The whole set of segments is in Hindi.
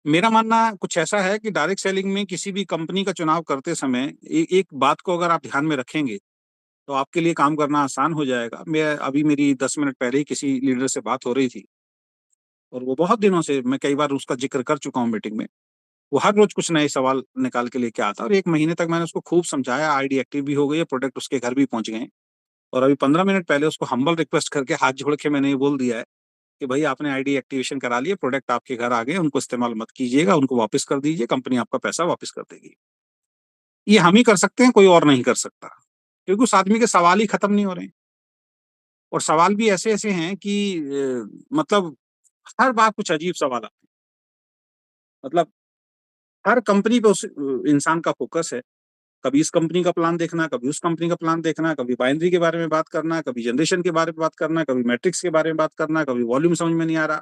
मेरा मानना कुछ ऐसा है कि डायरेक्ट सेलिंग में किसी भी कंपनी का चुनाव करते समय एक बात को अगर आप ध्यान में रखेंगे तो आपके लिए काम करना आसान हो जाएगा। मैं अभी मेरी 10 मिनट पहले ही किसी लीडर से बात हो रही थी और वो बहुत दिनों से, मैं कई बार उसका जिक्र कर चुका हूँ मीटिंग में, वो हर रोज कुछ नए सवाल निकाल के लेके आता और 1 महीने तक मैंने उसको खूब समझाया। आईडी एक्टिव भी हो गई है, प्रोडक्ट उसके घर भी पहुंच गए हैं। और अभी 15 मिनट पहले उसको हम्बल रिक्वेस्ट करके हाथ जोड़ के मैंने ये बोल दिया है कि भाई आपने आईडी एक्टिवेशन करा लिया, प्रोडक्ट आपके घर आ गए, उनको इस्तेमाल मत कीजिएगा, उनको वापस कर दीजिए, कंपनी आपका पैसा वापस कर देगी। ये हम ही कर सकते हैं, कोई और नहीं कर सकता, क्योंकि उस आदमी के सवाल ही खत्म नहीं हो रहे हैं। और सवाल भी ऐसे ऐसे हैं कि मतलब हर बार कुछ अजीब सवाल आते हैं। मतलब हर कंपनी पे उस इंसान का फोकस है। कभी इस कंपनी का प्लान देखना, कभी उस कंपनी का प्लान देखना, कभी बाइनरी के बारे में बात करना, कभी जनरेशन के बारे में बात करना, कभी मैट्रिक्स के बारे में बात करना, कभी वॉल्यूम समझ में नहीं आ रहा।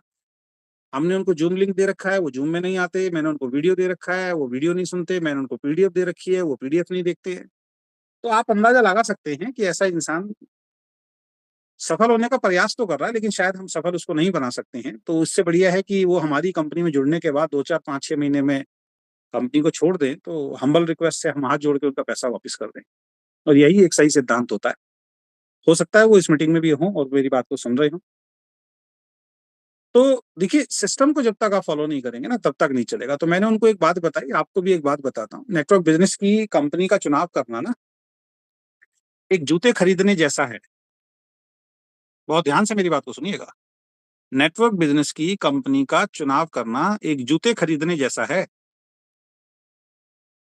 हमने उनको जूम लिंक दे रखा है, वो जूम में नहीं आते। मैंने उनको वीडियो दे रखा है, वो वीडियो नहीं सुनते। मैंने उनको पीडीएफ दे रखी है, वो पीडीएफ नहीं देखते हैं। तो आप अंदाजा लगा सकते हैं कि ऐसा इंसान सफल होने का प्रयास तो कर रहा है, लेकिन शायद हम सफल उसको नहीं बना सकते हैं। तो इससे बढ़िया है कि वो हमारी कंपनी में जुड़ने के बाद 2 4 5 6 महीने में कंपनी को छोड़ दें, तो हम्बल रिक्वेस्ट से हम हाथ जोड़ के उनका पैसा वापस कर दें। और यही एक सही सिद्धांत होता है। हो सकता है वो इस मीटिंग में भी हों और मेरी बात को सुन रहे हों। तो देखिए, सिस्टम को जब तक आप फॉलो नहीं करेंगे ना, तब तक नहीं चलेगा। तो मैंने उनको एक बात बताई, आपको भी एक बात बताता हूँ। नेटवर्क बिजनेस की कंपनी का चुनाव करना ना, एक जूते खरीदने जैसा है। बहुत ध्यान से मेरी बात को सुनिएगा। नेटवर्क बिजनेस की कंपनी का चुनाव करना एक जूते खरीदने जैसा है।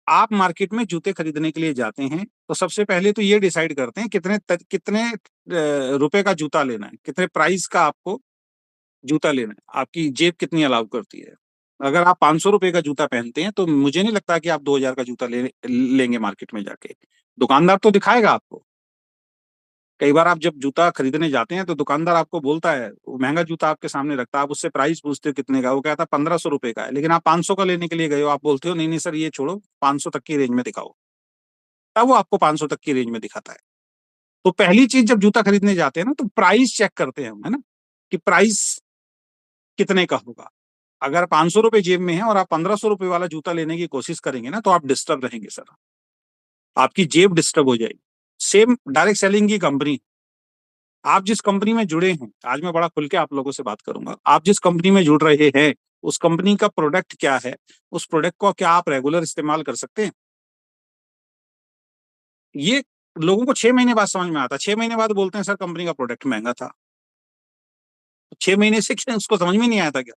आप मार्केट में जूते खरीदने के लिए जाते हैं तो सबसे पहले तो ये डिसाइड करते हैं कितने रुपए का जूता लेना है, कितने प्राइस का आपको जूता लेना है, आपकी जेब कितनी अलाउ करती है। अगर आप 500 रुपए का जूता पहनते हैं तो मुझे नहीं लगता कि आप 2000 का जूता लेंगे मार्केट में जाके। दुकानदार तो दिखाएगा आपको। कई बार आप जब जूता खरीदने जाते हैं तो दुकानदार आपको बोलता है, वो महंगा जूता आपके सामने रखता है, आप उससे प्राइस पूछते हो कितने का, वो कहता है 1500 रुपए का है, लेकिन आप 500 का लेने के लिए गए हो, आप बोलते हो नहीं नहीं सर ये छोड़ो, 500 तक की रेंज में दिखाओ। तब वो आपको 500 तक की रेंज में दिखाता है। तो पहली चीज, जब जूता खरीदने जाते हैं ना, तो प्राइस चेक करते हैं हम, है ना, कि प्राइस कितने का होगा। अगर 500 रुपए जेब में है और आप 1500 रुपए वाला जूता लेने की कोशिश करेंगे ना, तो आप डिस्टर्ब रहेंगे सर, आपकी जेब डिस्टर्ब हो जाएगी। सेम डायरेक्ट सेलिंग की कंपनी, आप जिस कंपनी में जुड़े हैं, आज मैं बड़ा खुल के आप लोगों से बात करूंगा, आप जिस कंपनी में जुड़ रहे हैं, उस कंपनी का प्रोडक्ट क्या है, उस प्रोडक्ट को क्या आप रेगुलर इस्तेमाल कर सकते हैं। ये लोगों को 6 महीने बाद समझ में आता है। 6 महीने बाद बोलते हैं सर कंपनी का प्रोडक्ट महंगा था। 6 महीने से क्या उसको समझ में नहीं आया था क्या?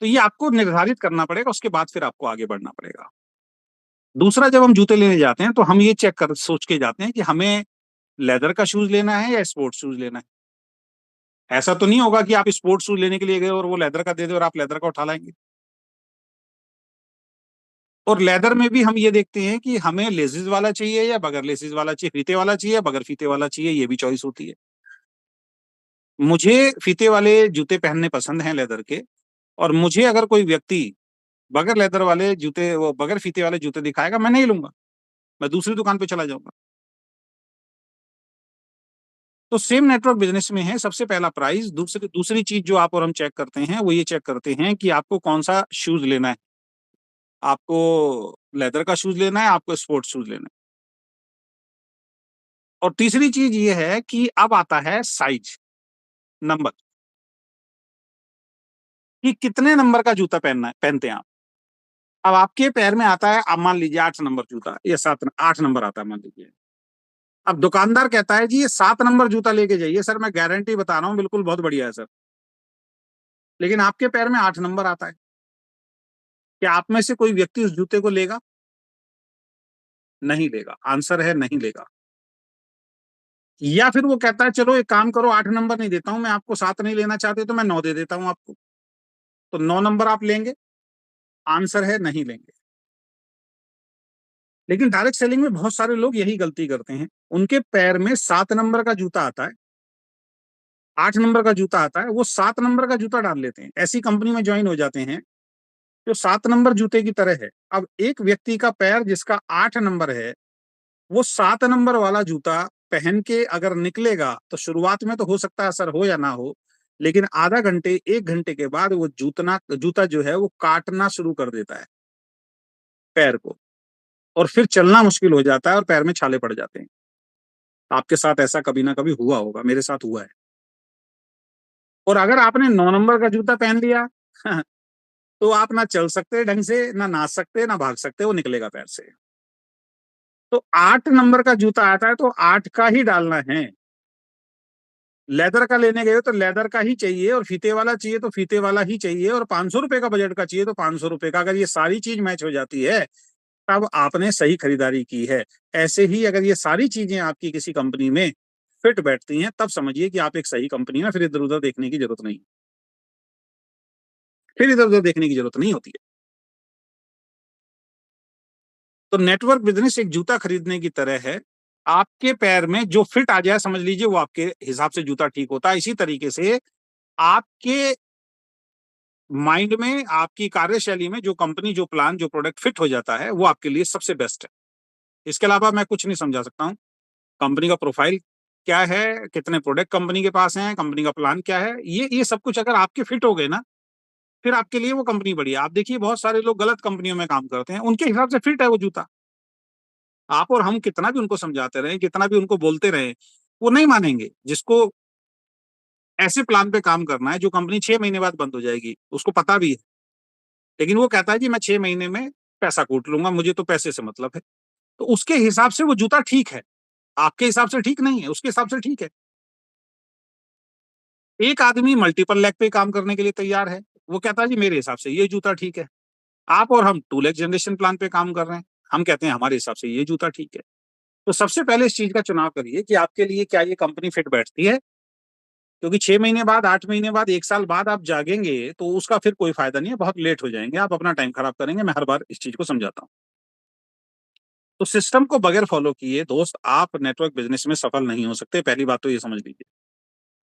तो ये आपको निर्धारित करना पड़ेगा, उसके बाद फिर आपको आगे बढ़ना पड़ेगा। दूसरा, जब हम जूते लेने जाते हैं तो हम ये चेक कर सोच के जाते हैं कि हमें लेदर का शूज लेना है या स्पोर्ट्स शूज लेना है। ऐसा तो नहीं होगा कि आप स्पोर्ट्स शूज लेने के लिए गए और वो लेदर का दे दे और आप लेदर का उठा लाएंगे। और लेदर में भी हम ये देखते हैं कि हमें लेसिस वाला चाहिए या बगैर लेसिस वाला चाहिए, फीते वाला चाहिए या बगैर फीते वाला चाहिए, ये भी चॉइस होती है। मुझे फीते वाले जूते पहनने पसंद हैं लेदर के। और मुझे अगर कोई व्यक्ति बगैर लेदर वाले जूते, वो बगैर फीते वाले जूते दिखाएगा, मैं नहीं लूंगा, मैं दूसरी दुकान पे चला जाऊंगा। तो सेम नेटवर्क बिजनेस में है, सबसे पहला प्राइस, दूसरी दूसरी चीज जो आप और हम चेक करते हैं वो ये चेक करते हैं कि आपको कौन सा शूज लेना है। आपको लेदर का शूज लेना है, आपको स्पोर्ट्स शूज लेना है। और तीसरी चीज ये है कि अब आता है साइज, नंबर, कि कितने नंबर का जूता पहनना है, पहनते हैं आप। अब आपके पैर में आता है, अब मान लीजिए 8 नंबर जूता या 8 नंबर आता है मान लीजिए। अब दुकानदार कहता है जी ये 7 नंबर जूता लेके जाइए सर, मैं गारंटी बता रहा हूँ बिल्कुल बहुत बढ़िया है सर। लेकिन आपके पैर में 8 नंबर आता है, क्या आप में से कोई व्यक्ति उस जूते को लेगा? नहीं लेगा। आंसर है नहीं लेगा। या फिर वो कहता है चलो एक काम करो, 8 नंबर नहीं देता हूं मैं आपको, 7 नहीं लेना चाहते तो मैं 9 दे देता हूं आपको। तो 9 नंबर आप लेंगे? आंसर है नहीं लेंगे। लेकिन डायरेक्ट सेलिंग में बहुत सारे लोग यही गलती करते हैं। उनके पैर में 7 नंबर का जूता आता है, 8 नंबर का जूता आता है, वो 7 नंबर का जूता डाल लेते हैं, ऐसी कंपनी में ज्वाइन हो जाते हैं जो 7 नंबर जूते की तरह है। अब एक व्यक्ति का पैर जिसका 8 नंबर है, वो 7 नंबर वाला जूता पहन के अगर निकलेगा तो शुरुआत में तो हो सकता है असर हो या ना हो, लेकिन आधा घंटे, 1 घंटे के बाद वो जूता जो है वो काटना शुरू कर देता है पैर को, और फिर चलना मुश्किल हो जाता है और पैर में छाले पड़ जाते हैं। आपके साथ ऐसा कभी ना कभी हुआ होगा, मेरे साथ हुआ है। और अगर आपने 9 नंबर का जूता पहन लिया तो आप ना चल सकते ढंग से, ना नाच सकते, ना भाग सकते, वो निकलेगा पैर से। तो 8 नंबर का जूता आता है तो 8 का ही डालना है। लेदर का लेने गए हो तो लेदर का ही चाहिए, और फीते वाला चाहिए तो फीते वाला ही चाहिए, और 500 रुपए का बजट का चाहिए तो 500 रुपए का। अगर ये सारी चीज मैच हो जाती है तब आपने सही खरीदारी की है। ऐसे ही अगर ये सारी चीजें आपकी किसी कंपनी में फिट बैठती हैं, तब समझिए कि आप एक सही कंपनी है, फिर इधर उधर देखने की जरूरत नहीं। फिर इधर उधर देखने की जरूरत नहीं होती है। तो नेटवर्क बिजनेस एक जूता खरीदने की तरह है। आपके पैर में जो फिट आ जाए, समझ लीजिए वो आपके हिसाब से जूता ठीक होता है। इसी तरीके से आपके माइंड में, आपकी कार्यशैली में जो कंपनी, जो प्लान, जो प्रोडक्ट फिट हो जाता है, वो आपके लिए सबसे बेस्ट है। इसके अलावा मैं कुछ नहीं समझा सकता हूँ। कंपनी का प्रोफाइल क्या है, कितने प्रोडक्ट कंपनी के पास हैं, कंपनी का प्लान क्या है, ये सब कुछ अगर आपके फिट हो गए ना, फिर आपके लिए वो कंपनी बढ़िया। आप देखिए बहुत सारे लोग गलत कंपनियों में काम करते हैं, उनके हिसाब से फिट है वो जूता। आप और हम कितना भी उनको समझाते रहे, कितना भी उनको बोलते रहे, वो नहीं मानेंगे। जिसको ऐसे प्लान पे काम करना है जो कंपनी 6 महीने बाद बंद हो जाएगी, उसको पता भी है, लेकिन वो कहता है कि मैं 6 महीने में पैसा कूट लूंगा, मुझे तो पैसे से मतलब है। तो उसके हिसाब से वो जूता ठीक है, आपके हिसाब से ठीक नहीं है, उसके हिसाब से ठीक है। एक आदमी मल्टीपल लेग पे काम करने के लिए तैयार है, वो कहता है जी मेरे हिसाब से ये जूता ठीक है। आप और हम 2 लेग जनरेशन प्लान पे काम कर रहे हैं, हम कहते हैं हमारे हिसाब से ये जूता ठीक है। तो सबसे पहले इस चीज का चुनाव करिए कि आपके लिए क्या ये कंपनी फिट बैठती है। क्योंकि 6 महीने बाद, 8 महीने बाद, 1 साल बाद आप जागेंगे तो उसका फिर कोई फायदा नहीं है, बहुत लेट हो जाएंगे, आप अपना टाइम खराब करेंगे। मैं हर बार इस चीज को समझाता हूँ। तो सिस्टम को बगैर फॉलो किए दोस्त आप नेटवर्क बिजनेस में सफल नहीं हो सकते, पहली बात तो ये समझ लीजिए।